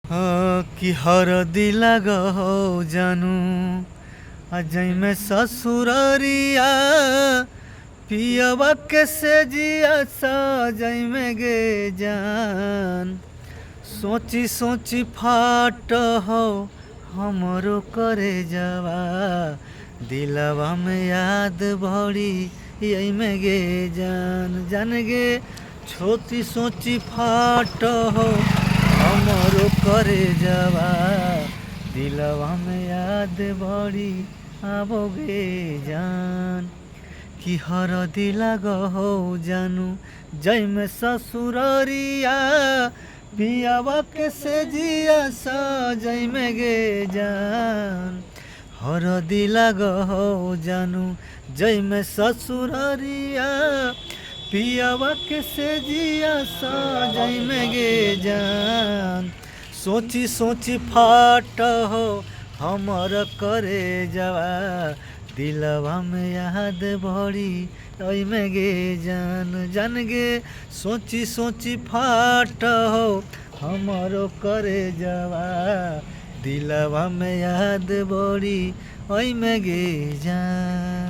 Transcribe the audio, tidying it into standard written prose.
कि हरदी लगहो जानू अजय में ससुररिया पियवा के से जिया सजय में गे जान। सोची सोची फाट हो हमरो करे जावा दिलवा में याद भरी यही में गे जान। जान गे छोटी सोची फाट हो हमरो करे जावा दिलवा में याद भरी आबोगे जान। कि हरदी लगहो जानू जय में ससुररिया पियावा के से जिया सजय में गे जान। हरदी लगहो जानू जय में ससुररिया पियावा के से जिया सजय में गे जान। सोची सोची फाट हो हमर करे जावा दिलवा में याद भरी ओई में गे जान। जान गे सोची सोची फाट हो हमरो करे जावा दिलवा में याद भरी ओई में गे जान।